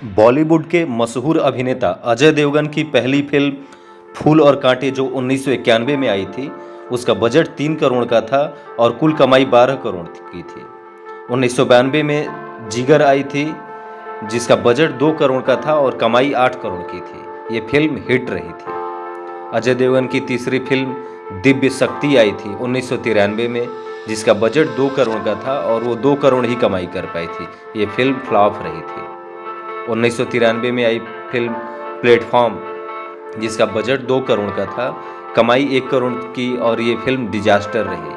बॉलीवुड के मशहूर अभिनेता अजय देवगन की पहली फिल्म फूल और कांटे जो 1991 में आई थी, उसका बजट 3 करोड़ का था और कुल कमाई 12 करोड़ की थी। 1992 में जिगर आई थी, जिसका बजट 2 करोड़ का था और कमाई 8 करोड़ की थी। ये फिल्म हिट रही थी। अजय देवगन की तीसरी फिल्म दिव्य शक्ति आई थी 1993 में, जिसका बजट 2 करोड़ का था और वो 2 करोड़ ही कमाई कर पाई थी। ये फिल्म फ्लॉप रही थी। 1993 में आई फिल्म प्लेटफॉर्म, जिसका बजट 2 करोड़ का था, कमाई 1 करोड़ की और ये फिल्म डिजास्टर रही।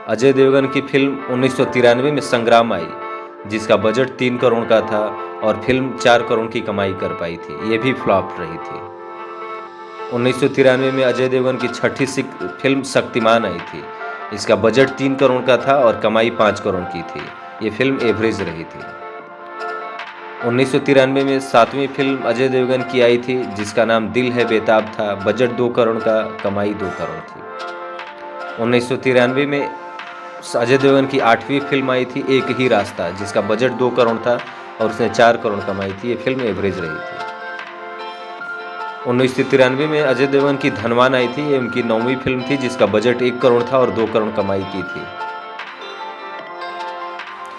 अजय देवगन की फिल्म 1993 में संग्राम आई, जिसका बजट 3 करोड़ का था और फिल्म 4 करोड़ की कमाई कर पाई थी। ये भी फ्लॉप रही थी। 1993 में अजय देवगन की छठी फिल्म शक्तिमान आई थी। इसका बजट 3 करोड़ का था और कमाई 5 करोड़ की थी। ये फिल्म एवरेज रही थी। 1993 में सातवीं फिल्म अजय देवगन की आई थी, जिसका नाम दिल है बेताब था। बजट 2 करोड़ का, कमाई 2 करोड़ थी। 1993 में अजय देवगन की 8वीं फिल्म आई थी एक ही रास्ता, जिसका बजट 2 करोड़ था और उसने 4 करोड़ कमाई थी। ये फिल्म एवरेज रही थी। 1993 में अजय देवगन की धनवान आई थी। ये उनकी 9वीं फिल्म थी, जिसका बजट 1 करोड़ था और 2 करोड़ कमाई की थी।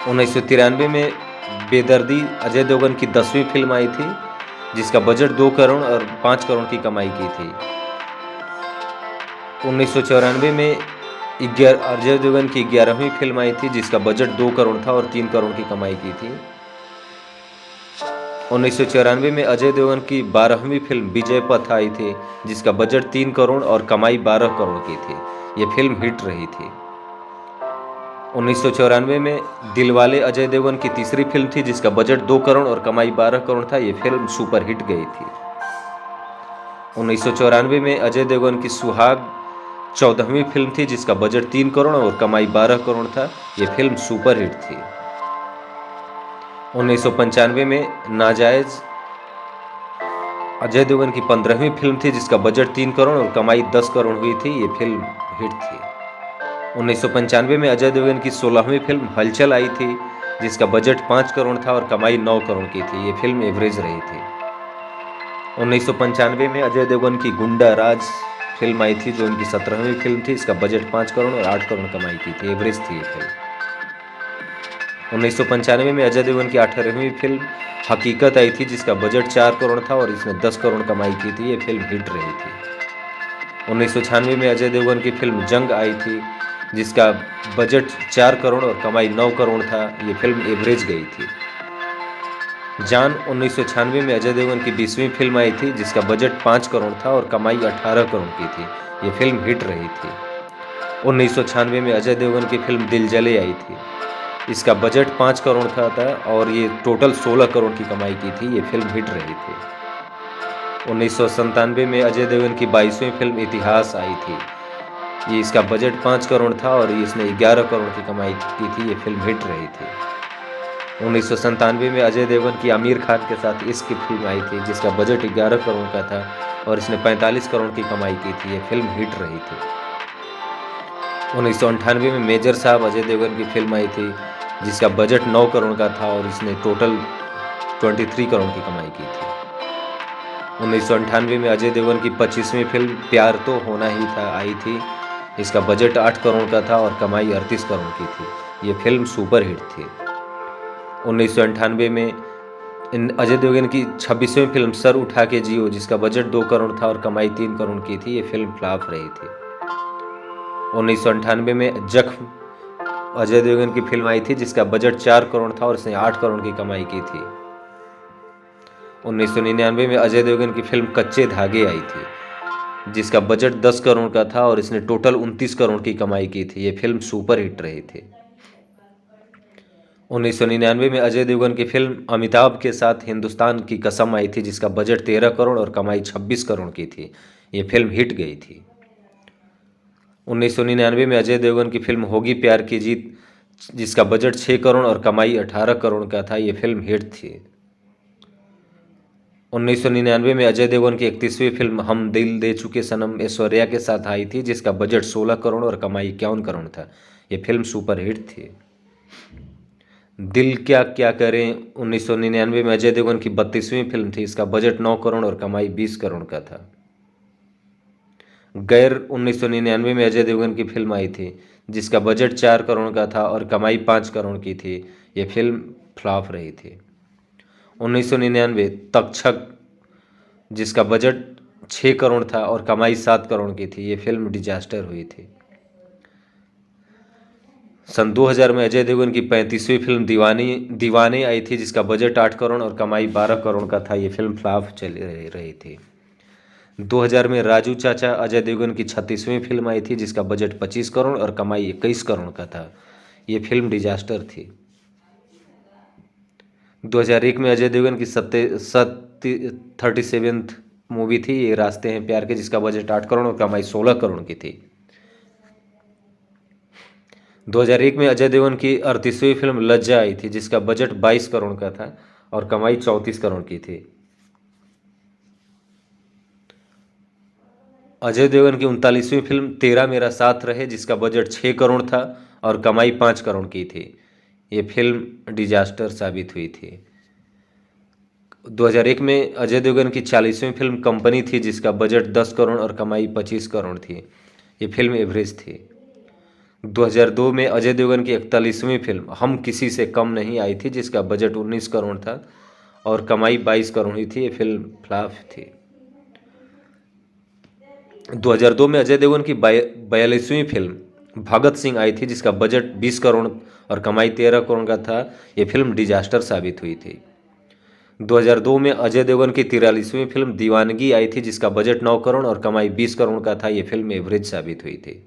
1993 में बेदर्दी अजय देवगन की 10वीं फिल्म आई थी, जिसका बजट 2 करोड़ और 5 करोड़ की कमाई की थी। 1994 में अजय देवगन की 11वीं फिल्म आई थी, जिसका बजट 2 करोड़ था और 3 करोड़ की कमाई की थी। 1994 में अजय देवगन की 12वीं फिल्म विजय पथ आई थी, जिसका बजट 3 करोड़ और कमाई 12 करोड़ की थी। ये फिल्म हिट रही थी। 1994 में दिलवाले अजय देवगन की तीसरी फिल्म थी, जिसका बजट 2 करोड़ और कमाई 12 करोड़ था। ये फिल्म सुपर हिट गई थी। 1994 में अजय देवगन की सुहाग 14वीं फिल्म थी, जिसका बजट 3 करोड़ और कमाई 12 करोड़ था। ये फिल्म सुपर हिट थी। 1995 में नाजायज अजय देवगन की 15वीं फिल्म थी, जिसका बजट 3 करोड़ और कमाई 10 करोड़ हुई थी। ये फिल्म हिट थी। 1995 में अजय देवगन की 16वीं फिल्म हलचल आई थी, जिसका बजट 5 करोड़ था और कमाई 9 करोड़ की थी। ये फिल्म एवरेज रही थी। 1995 में अजय देवगन की गुंडा राज फिल्म आई थी, जो उनकी 17वीं फिल्म थी। इसका बजट 5 करोड़ और 8 करोड़ कमाई की थी। एवरेज थी ये फिल्म। 1995 में अजय देवगन की 18वीं फिल्म हकीकत आई थी, जिसका बजट 4 करोड़ था और इसने 10 करोड़ कमाई की थी। ये फिल्म हिट रही थी। 1996 में अजय देवगन की फिल्म जंग आई थी, जिसका बजट 4 करोड़ और कमाई 9 करोड़ था। ये फिल्म एवरेज गई थी। जान 1996 में अजय देवगन की 20वीं फिल्म आई थी, जिसका बजट 5 करोड़ था और कमाई 18 करोड़ की थी। ये फिल्म हिट रही थी। 1996 में अजय देवगन की फिल्म दिल जले आई थी। इसका बजट 5 करोड़ का था और ये टोटल 16 करोड़ की कमाई की थी। ये फिल्म हिट रही थी। 1997 में अजय देवगन की 22वीं फिल्म इतिहास आई थी। ये इसका बजट 5 करोड़ था और इसने 11 करोड़ की कमाई की थी। ये फिल्म हिट रही थी। 1997 में अजय देवगन की आमिर खान के साथ इश्क की फिल्म आई थी, जिसका बजट 11 करोड़ का था और इसने 45 करोड़ की कमाई की थी। ये फिल्म हिट रही थी। 1998 में मेजर साहब अजय देवगन की फिल्म आई थी, जिसका बजट 9 करोड़ का था और इसने टोटल 23 करोड़ की कमाई की थी। 1998 में अजय देवगन की 25वीं फिल्म प्यार तो होना ही था आई थी। इसका बजट 8 करोड़ का था और कमाई 38 करोड़ की थी। ये फिल्म सुपर हिट थी। 1998 में अजय देवगन की 26वीं फिल्म सर उठा के जियो, जिसका बजट 2 करोड़ था और कमाई 3 करोड़ की थी। ये फिल्म फ्लॉप रही थी। 1998 में जख्म अजय देवगन की फिल्म आई थी, जिसका बजट 4 करोड़ था और इसने 8 करोड़ की कमाई की थी। 1999 में अजय देवगन की फिल्म कच्चे धागे आई थी, जिसका बजट 10 करोड़ का था और इसने टोटल 29 करोड़ की कमाई की थी। ये फिल्म सुपर हिट रही थी। 1999 में अजय देवगन की फिल्म अमिताभ के साथ हिंदुस्तान की कसम आई थी, जिसका बजट 13 करोड़ और कमाई 26 करोड़ की थी। ये फिल्म हिट गई थी। 1999 में अजय देवगन की फिल्म होगी प्यार की जीत, जिसका बजट 6 करोड़ और कमाई 18 करोड़ का था। ये फिल्म हिट थी। 1999 में अजय देवगन की 31वीं फिल्म हम दिल दे चुके सनम ऐश्वर्या के साथ आई थी, जिसका बजट 16 करोड़ और कमाई 51 करोड़ था। ये फिल्म सुपर हिट थी। दिल क्या क्या करें 1999 में अजय देवगन की 32वीं फिल्म थी। इसका बजट 9 करोड़ और कमाई 20 करोड़ का था। गैर 1999 में अजय देवगन की फिल्म आई थी जिसका बजट 4 करोड़ का था और कमाई 5 करोड़ की थी। ये फिल्म फ्लॉप रही थी। 1999 तक्षक जिसका बजट 6 करोड़ था और कमाई 7 करोड़ की थी। ये फिल्म डिजास्टर हुई थी। सन 2000 में अजय देवगन की 35वीं फिल्म दीवाने आई थी जिसका बजट 8 करोड़ और कमाई 12 करोड़ का था। ये फिल्म फ्लॉप चली रही थी। 2000 में राजू चाचा अजय देवगन की 36वीं फिल्म आई थी जिसका बजट 25 करोड़ और कमाई 21 करोड़ का था। ये फिल्म डिजास्टर थी। 2001 में अजय देवगन की 37th मूवी थी ये रास्ते हैं प्यार के जिसका बजट 8 करोड़ और कमाई 16 करोड़ की थी। 2001 में अजय देवगन की 38वीं फिल्म लज्जा आई थी जिसका बजट 22 करोड़ का था और कमाई 34 करोड़ की थी। अजय देवगन की 39वीं फिल्म तेरा मेरा साथ रहे जिसका बजट 6 करोड़ था और कमाई 5 करोड़ की थी। ये फिल्म डिजास्टर साबित हुई थी। 2001 में अजय देवगन की 40वीं फिल्म कंपनी थी जिसका बजट 10 करोड़ और कमाई 25 करोड़ थी। ये फिल्म एवरेज थी। 2002 में अजय देवगन की 41वीं फिल्म हम किसी से कम नहीं आई थी जिसका बजट 19 करोड़ था और कमाई 22 करोड़ हुई थी। ये फिल्म फ्लॉप थी। 2002 में अजय देवगन की 42वीं फिल्म भगत सिंह आई थी जिसका बजट 20 करोड़ और कमाई 13 करोड़ का था। ये फिल्म डिजास्टर साबित हुई थी। 2002 में अजय देवगन की 43वीं फिल्म दीवानगी आई थी जिसका बजट 9 करोड़ और कमाई 20 करोड़ का था। ये फिल्म एवरेज साबित हुई थी।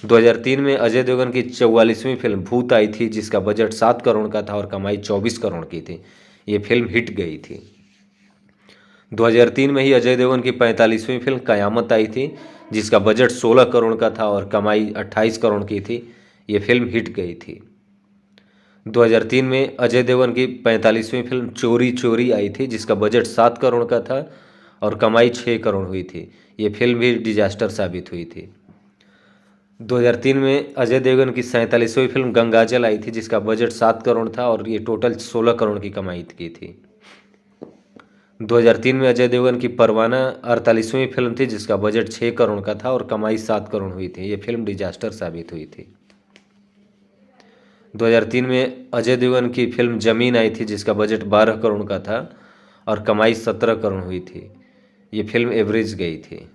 2003 में अजय देवगन की 44वीं फिल्म भूत आई थी जिसका बजट 7 करोड़ का था और कमाई 24 करोड़ की थी। ये फिल्म हिट गई थी। 2003 में ही अजय देवगन की 45वीं फिल्म कयामत आई थी जिसका बजट 16 करोड़ का था और कमाई 28 करोड़ की थी। ये फिल्म हिट गई थी। 2003 में अजय देवगन की 45वीं फिल्म चोरी चोरी आई थी जिसका बजट 7 करोड़ का था और कमाई 6 करोड़ हुई थी। ये फिल्म भी डिजास्टर साबित हुई थी। 2003 में अजय देवगन की 47वीं फिल्म गंगाजल आई थी जिसका बजट 7 करोड़ था और ये टोटल 16 करोड़ की कमाई की थी। 2003 में अजय देवगन की परवाना 48वीं फिल्म थी जिसका बजट 6 करोड़ का था और कमाई 7 करोड़ हुई थी। ये फिल्म डिजास्टर साबित हुई थी। 2003 में अजय देवगन की फिल्म जमीन आई थी जिसका बजट 12 करोड़ का था और कमाई 17 करोड़ हुई थी। ये फिल्म एवरेज गई थी।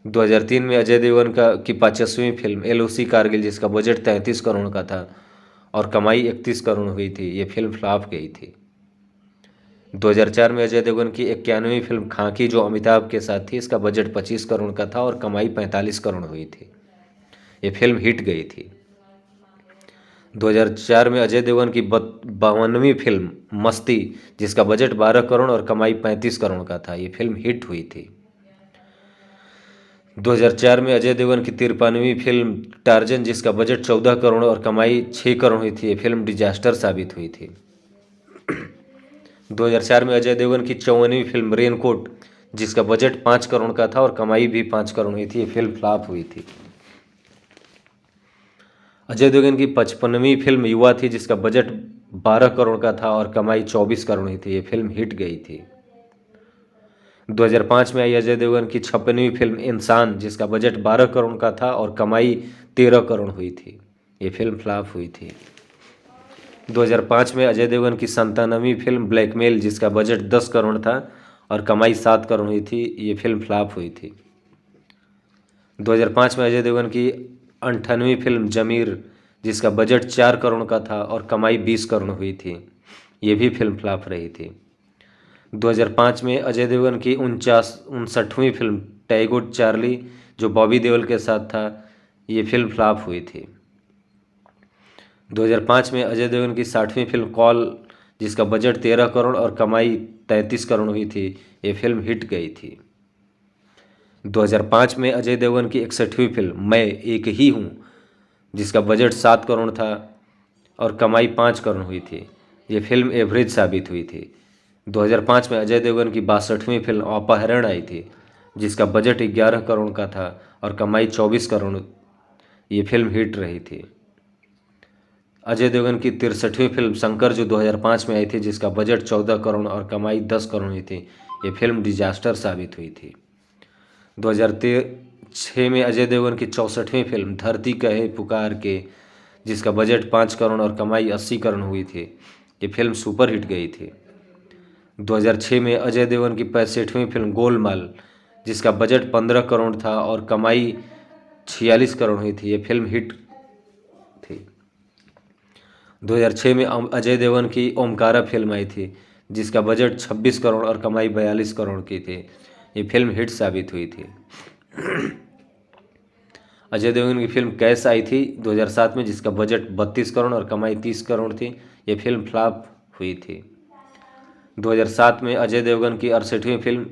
2003 में अजय देवगन की 50वीं फिल्म LOC कारगिल जिसका बजट 33 करोड़ का था और कमाई 31 करोड़ हुई थी। ये फिल्म फ्लॉप गई थी। 2004 में अजय देवगन की 91वीं फिल्म खाकी जो अमिताभ के साथ थी इसका बजट 25 करोड़ का था और कमाई 45 करोड़ हुई थी। ये फिल्म हिट गई थी। 2004 में अजय देवगन की 52वीं फिल्म मस्ती जिसका बजट 12 करोड़ और कमाई 35 करोड़ का था। ये फिल्म हिट हुई थी। 2004 में अजय देवगन की 53वीं फिल्म टार्जन जिसका बजट 14 करोड़ और कमाई 6 करोड़ हुई थी। ये फिल्म डिजास्टर साबित हुई थी। 2004 में अजय देवगन की 54वीं फिल्म रेनकोट जिसका बजट 5 करोड़ का था और कमाई भी 5 करोड़ हुई थी। ये फिल्म फ्लॉप हुई थी। अजय देवगन की 55वीं फिल्म युवा थी जिसका बजट 12 करोड़ का था और कमाई 24 करोड़ हुई थी। ये फिल्म हिट गई थी। 2005 में आई अजय देवगन की 56वीं फिल्म इंसान जिसका बजट 12 करोड़ का था और कमाई 13 करोड़ हुई थी। ये फिल्म फ्लॉप हुई थी। 2005 में अजय देवगन की 97वीं फिल्म ब्लैकमेल जिसका बजट 10 करोड़ था और कमाई 7 करोड़ हुई थी। ये फिल्म फ्लॉप हुई थी। 2005 में अजय देवगन की 58वीं फिल्म जमीर जिसका बजट 4 करोड़ का था और कमाई 20 करोड़ हुई थी। ये भी फिल्म फ्लॉप रही थी। 2005 में अजय देवगन की 59वीं फिल्म टैगो चार्ली जो बॉबी देओल के साथ था ये फिल्म फ्लॉप हुई थी। 2005 में अजय देवगन की 60वीं फिल्म कॉल जिसका बजट 13 करोड़ और कमाई 33 करोड़ हुई थी। ये फिल्म हिट गई थी। 2005 में अजय देवगन की 61वीं फिल्म मैं एक ही हूँ जिसका बजट 7 करोड़ था और कमाई 5 करोड़ हुई थी। ये फिल्म एवरेज साबित हुई थी। 2005 में अजय देवगन की 62वीं फिल्म अपहरण आई थी जिसका बजट 11 करोड़ का था और कमाई 24 करोड़। ये फिल्म हिट रही थी। अजय देवगन की 63वीं फिल्म शंकर जो 2005 में आई थी, जिसका बजट 14 करोड़ और कमाई 10 करोड़ हुई थी। ये फिल्म डिजास्टर साबित हुई थी। 2006 में अजय देवगन की 64वीं फिल्म धरती कहे पुकार के, जिसका बजट 5 करोड़ और कमाई 80 करोड़ हुई थी। ये फिल्म सुपर हिट गई थी। 2006 में अजय देवगन की 65वीं फिल्म गोलमाल, जिसका बजट 15 करोड़ था और कमाई 46 करोड़ हुई थी। ये फिल्म हिट थी। 2006 में अजय देवगन की ओमकारा फिल्म आई थी, जिसका बजट 26 करोड़ और कमाई 42 करोड़ की थी। ये फिल्म हिट साबित हुई थी। अजय देवगन की फिल्म कैस आई थी 2007 में, जिसका बजट 32 करोड़ और कमाई 30 करोड़ थी। ये फिल्म फ्लॉप हुई थी। 2007 में अजय देवगन की 68वीं फिल्म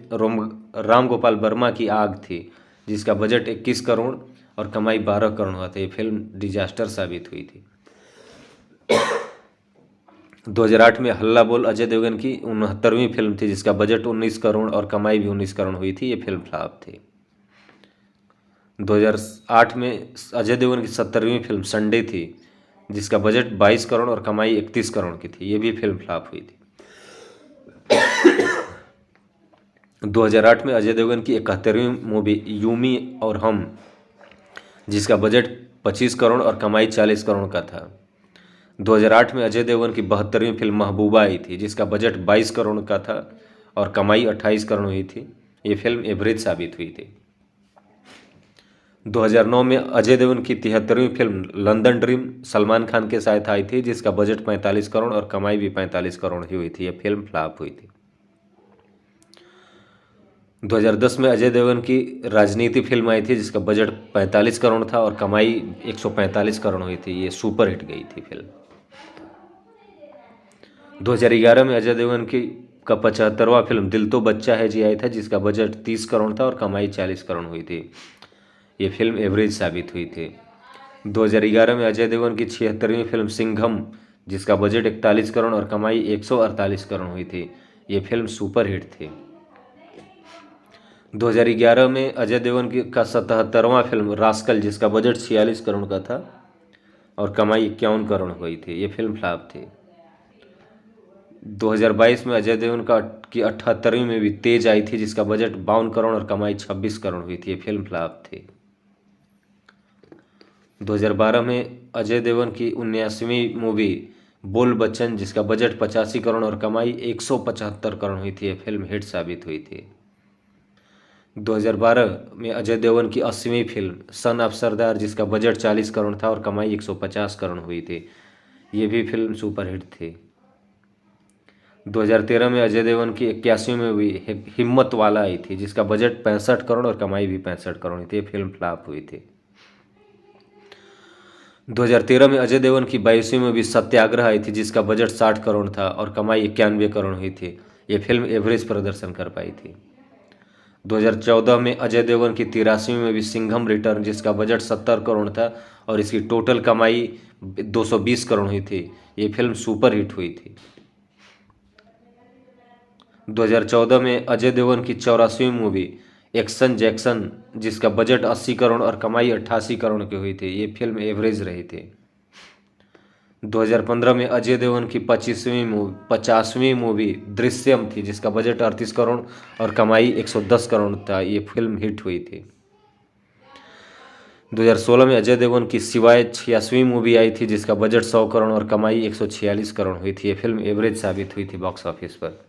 राम गोपाल वर्मा की आग थी, जिसका बजट 21 करोड़ और कमाई 12 करोड़ हुआ था। ये फिल्म डिजास्टर साबित हुई थी। 2008 में हल्ला बोल अजय देवगन की 69वीं फिल्म थी, जिसका बजट 19 करोड़ और कमाई भी 19 करोड़ हुई थी। ये फिल्म फ्लॉप थी। 2008 में अजय देवगन की 70वीं फिल्म संडे थी, जिसका बजट 22 करोड़ और कमाई 31 करोड़ की थी। ये भी फिल्म फ्लॉप हुई थी। 2008 में अजय देवगन की 71वीं मूवी यूमी और हम, जिसका बजट 25 करोड़ और कमाई 40 करोड़ का था। 2008 में अजय देवगन की 72वीं फिल्म महबूबा आई थी, जिसका बजट 22 करोड़ का था और कमाई 28 करोड़ हुई थी। ये फिल्म एवरेज साबित हुई थी। 2009 में अजय देवगन की 73वीं film London dream Salman Khan के साथ आई थी, जिसका बजट 45 करोड़ और कमाई भी 45 करोड़ ही हुई थी। यह फिल्म फ्लॉप हुई थी। 2010 में अजय देवगन की राजनीति फिल्म आई थी, जिसका बजट 45 करोड़ था और कमाई 145 करोड़ हुई थी। ये सुपर हिट गई थी फिल्म। 2011 में अजय देवगन की 75वां फिल्म दिल तो बच्चा है जी आई था, जिसका बजट 30 करोड़ था और कमाई 40 करोड़ हुई थी। ये फिल्म एवरेज साबित हुई थी। 2011 में अजय देवगन की 76वीं फिल्म सिंघम, जिसका बजट 41 करोड़ और कमाई 148 करोड़ हुई थी। ये फिल्म सुपर हिट थी। 2011 में अजय देवगन का 77वां फिल्म रास्कल, जिसका बजट 46 करोड़ का था और कमाई 51 करोड़ हुई थी। ये फिल्म फ्लॉप थी। 2022 में अजय देवगन की 78वीं में भी तेज आई थी, जिसका बजट 52 करोड़ और कमाई 26 करोड़ हुई थी। ये फिल्म फ्लॉप थी। 2012 में अजय देवगन की 79वीं मूवी बोल बच्चन, जिसका बजट 85 करोड़ और कमाई 175 करोड़ हुई थी। ये फिल्म हिट साबित हुई थी। 2012 में अजय देवगन की 80वीं फिल्म सन ऑफ सरदार, जिसका बजट 40 करोड़ था और कमाई 150 करोड़ हुई थी। ये भी फिल्म सुपर हिट थी। 2013 में अजय देवगन की 81वीं मूवी हिम्मत वाला आई थी, जिसका बजट 65 करोड़ और कमाई भी 65 करोड़ हुई थी। ये फिल्म फ्लॉप हुई थी। 2013 में अजय देवगन की 22वीं मूवी सत्याग्रह आई थी, जिसका बजट 60 करोड़ था और कमाई 91 करोड़ हुई थी। ये फिल्म एवरेज प्रदर्शन कर पाई थी। 2014 में अजय देवगन की 83वीं मूवी सिंघम रिटर्न, जिसका बजट 70 करोड़ था और इसकी टोटल कमाई 220 करोड़ हुई थी। ये फिल्म सुपर हिट हुई थी। 2014 में अजय देवगन की 84वीं मूवी एक्शन जैक्सन, जिसका बजट 80 करोड़ और कमाई 88 करोड़ की हुई थी। ये फिल्म एवरेज रही थी। 2015 में अजय देवगन की 50वीं मूवी दृश्यम थी, जिसका बजट 38 करोड़ और कमाई 110 करोड़ था। ये फिल्म हिट हुई थी। 2016 में अजय देवगन की सिवाय 86वीं मूवी आई थी, जिसका बजट 100 करोड़ और कमाई 146 करोड़ हुई थी। ये फिल्म एवरेज साबित हुई थी बॉक्स ऑफिस पर।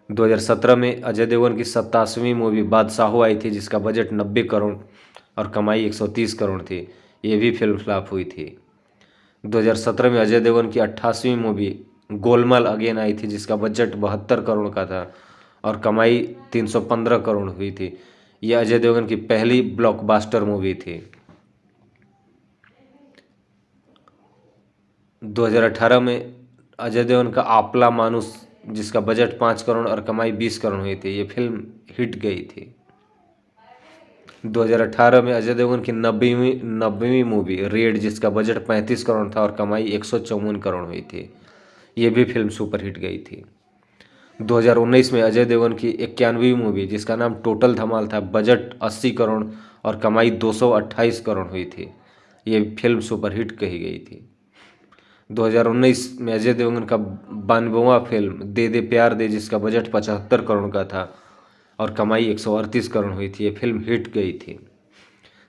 2017 में अजय देवगन की 87वीं मूवी बादशाहो आई थी, जिसका बजट 90 करोड़ और कमाई 130 करोड़ थी। ये भी फिल्म फ्लॉप हुई थी। 2017 में अजय देवगन की 88वीं मूवी गोलमाल अगेन आई थी, जिसका बजट 72 करोड़ का था और कमाई 315 करोड़ हुई थी। यह अजय देवगन की पहली ब्लॉकबस्टर मूवी थी। 2018 में अजय देवगन का आपला मानुस, जिसका बजट 5 करोड़ और कमाई 20 करोड़ हुई थी। ये फिल्म हिट गई थी। 2018 में अजय देवगन की 90वीं मूवी रेड, जिसका बजट 35 करोड़ था और कमाई 154 करोड़ हुई थी। ये भी फिल्म सुपर हिट गई थी। 2019 में अजय देवगन की 91वीं मूवी, जिसका नाम टोटल धमाल था, बजट 80 करोड़ और कमाई 228 करोड़ हुई थी। ये फिल्म सुपर हिट कही गई थी। 2019 में अजय देवगन का 92वां फिल्म दे दे प्यार दे, जिसका बजट 75 करोड़ का था और कमाई 138 करोड़ हुई थी। ये फिल्म हिट गई थी।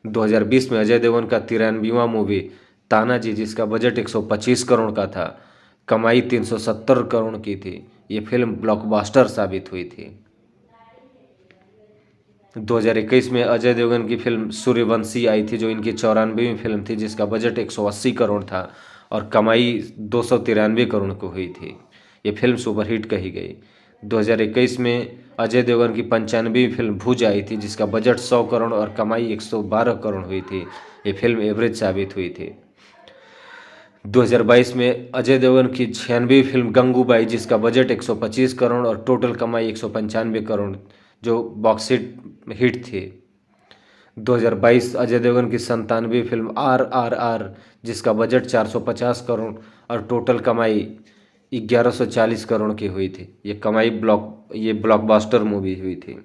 2020 में अजय देवगन का 93वां मूवी तानाजी, जिसका बजट 125 करोड़ का था, कमाई 370 करोड़ की थी। ये फिल्म ब्लॉकबस्टर साबित हुई थी। 2021 में अजय देवगन की फिल्म सूर्यवंशी आई थी, जो इनकी 94वीं फिल्म थी, जिसका बजट 180 करोड़ था और कमाई 293 करोड़ को हुई थी। ये फिल्म सुपरहिट कही गई। 2021 में अजय देवगन की 95वीं फिल्म भुज आई थी, जिसका बजट 100 करोड़ और कमाई 112 करोड़ हुई थी। ये फिल्म एवरेज साबित हुई थी। 2022 में अजय देवगन की 96वीं फिल्म गंगूबाई, जिसका बजट 125 करोड़ और टोटल कमाई 195 करोड़, जो बॉक्स हिट थी। 2022 अजय देवगन की 97वीं फिल्म RRR, जिसका बजट 450 करोड़ और टोटल कमाई 1140 करोड़ की हुई थी। ये ब्लॉकबस्टर मूवी हुई थी।